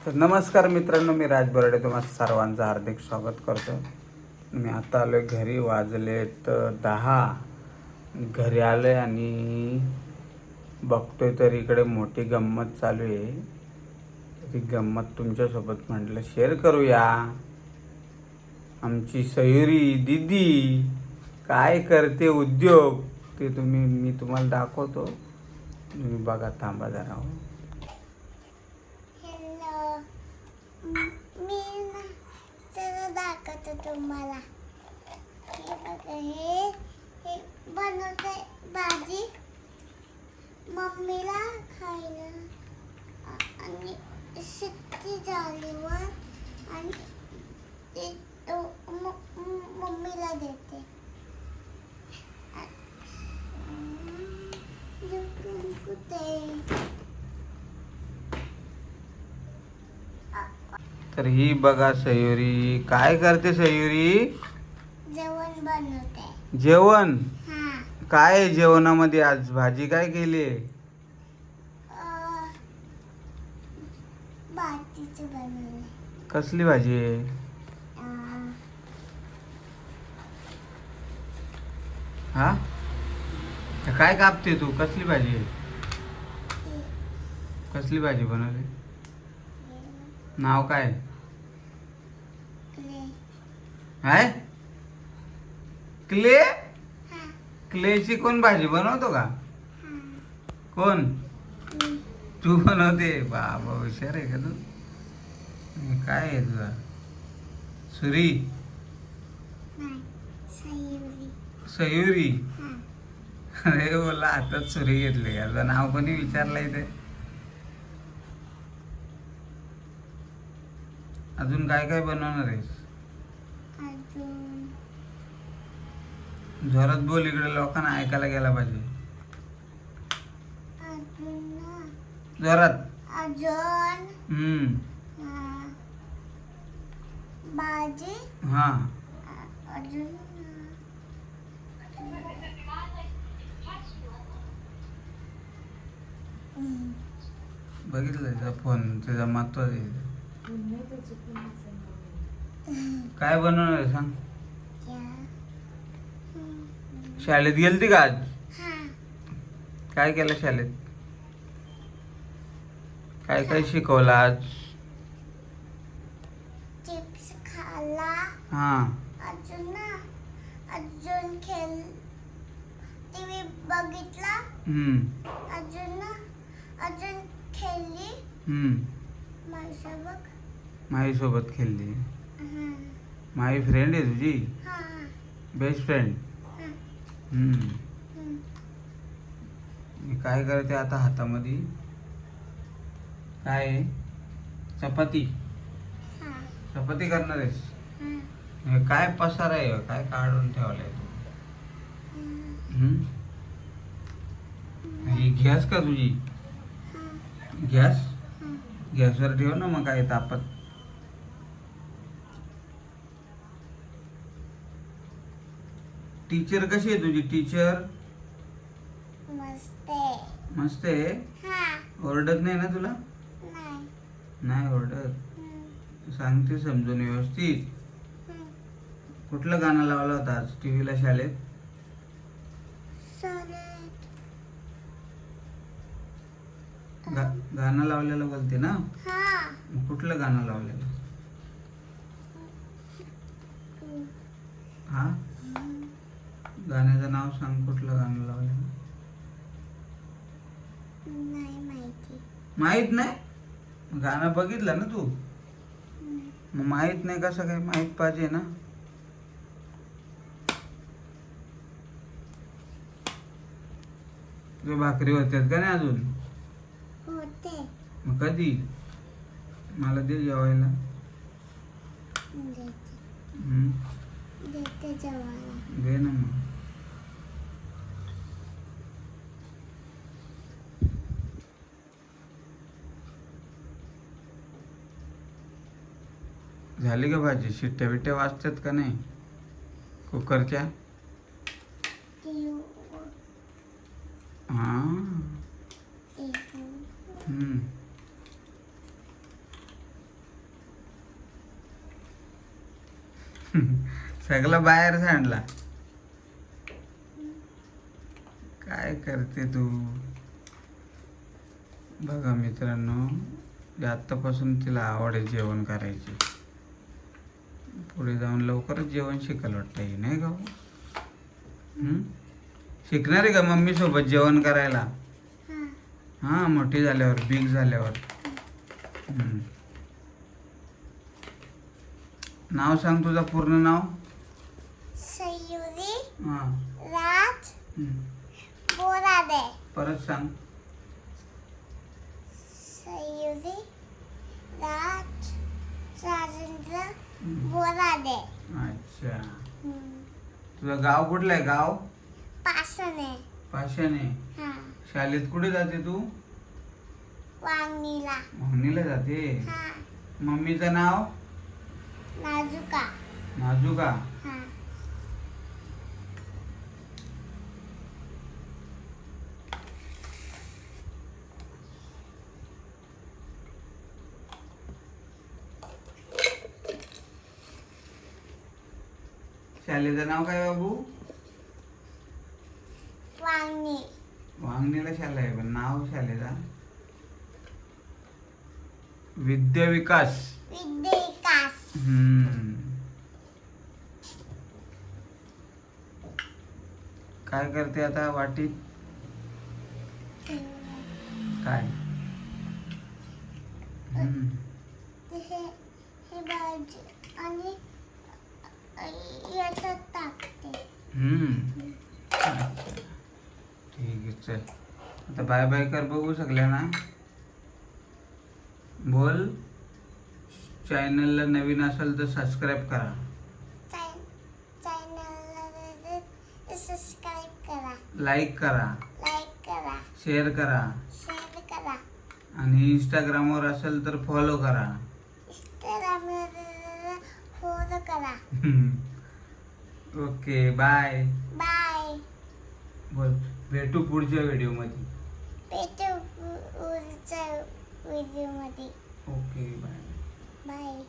तर नमस्कार मित्रांनो, मी राज बर्डे तुम्हा सर्वांचं हार्दिक स्वागत करतो. मी आता आलो घरी, वाजलेत 10. घरी आलो आणि बघतोय तर इकडे मोठी गंमत चालू आहे. ती गंमत तुमच्यासोबत म्हटलं शेअर करूया. आमची सयुरी दीदी काय करते उद्योग ते मी तुम्हाला दाखवतो. तुम्ही बघा, थांबा जरा. मी ना सगळं दाखवतो तुम्हाला. हे बघा, हे बनवते भाजी मम्मीला खायला आणि शिट्टी झाल्यावर आणि ते मम्मीला देते. तर ही बघा सयुरी काय करते. सयुरी जेवण बनवते. जेवण हा, काय आहे जेवणामध्ये? आज भाजी काय केली? भाजीचं बनवले. कसली भाजी आहे? हा, काय कापते तू? कसली भाजी आहे? कसली भाजी बनवली? नाव काय आहे? क्ले. क्लेची कोण भाजी बनवतो का? कोण? तू बनवते? बाबा हुशार आहे का तू. काय आहे तुझा? सुरी? सयुरी? अरे बोला, हातात सुरी घेतली. याचं नाव कोणी विचारलंय ते? अजून काय काय बनवणार आहेस? जोरात बोल, इकडे लोकांना ऐकायला गेला पाहिजे. जोरात. अजून भाजी. हा, अजून बघितलं त्याचा फोन, त्याचा महत्वाचा आहे. काय बनवणार आहे सांग? शाळेत गेलती का आज? काय केलं शाळेत? काय काय शिकवलं आज? चिप्स खाल्ला. हा, अजून टीव्ही बघितला. अजून खेळली माझ्यासोबत खेळली. माझी फ्रेंड आहे तुझी, बेस्ट फ्रेंड. मी काय करते आता हातामध्ये? काय आहे? चपाती. चपाती करणार आहेस? हे काय पसार आहे? काय काढून ठेवलाय तू? ही गॅस का तुझी? गॅसवर ठेव ना, मग काय तापत. टीचर कशी आहे तुझी? टीचर मस्त आहे. ओरडत नाही ना तुला? नाही ओरडत. सांगते समजून व्यवस्थित. कुठलं गाणं लावलं होतं आज टीव्हीला शाळेत? गाणं लावलेलं बोलते ना? मग कुठलं गाणं लावलेलं? हा, गाण्याचं नाव सांग. कुठलं गाणं लावलेलं? माहित नाही? गाणं बघितलं ना तू? मग माहित नाही कसं काय? माहित पाहिजे ना. तुझ्या भाकरी होत्यात का नाही अजून? मग कधी? मला दे जेवायला. दे ना मग. झाली का भाजी? शिट्ट्या बिट्ट्या वाजतात का नाही कुकरच्या? हा, सगळं बाहेर सांडला. काय करते तू? बघा मित्रांनो, आत्तापासून तिला आवड आहे जेवण करायची. पुढे जाऊन लवकरच जेवण शिकायला वाटतं हे, नाही का? शिकणार आहे का मम्मी सोबत जेवण करायला? हां, मोठी झाल्यावर, बिग झाल्यावर. नाव सांग तुझं पूर्ण नाव. सयुरी हां. राज बोराडे. परत सांग. सयुरी राज राजेंद्र बोराडे. अच्छा. तुझं गाव कुठलं आहे? गाव पासने. पाषाणे. हा. शाळेत कुठे जाते तू? वांगणीला. मोहनीला जाते. हा. मम्मीचं नाव? नाजुका. नाजुका. हा. शाळेचं नाव काय बाबू? वांगणी. वांगणीला शाळा आहे, पण नाव शाळेचा विद्या विकास. विद्येकास. काय करते आता वाटीत? काय? हे भाजी आणि याच्यात टाकते. अच्छा. ठीक आहे, चल आता बाय बाय कर बघू सगळ्या ना. बोल. चॅनलला नवीन असेल तर सबस्क्राईब करा. चॅनलला सबस्क्राईब करा. लाईक करा. लाईक करा. शेअर करा. शेअर करा. आणि इंस्टाग्रामवर असेल तर फॉलो करा. इंस्टाग्रामवर फॉलो करा. Okay, bye. बाय. बोल. भेटू पुढच्या व्हिडिओमध्ये. भेटू पुढच्या व्हिडिओमध्ये. Okay, bye. बाय.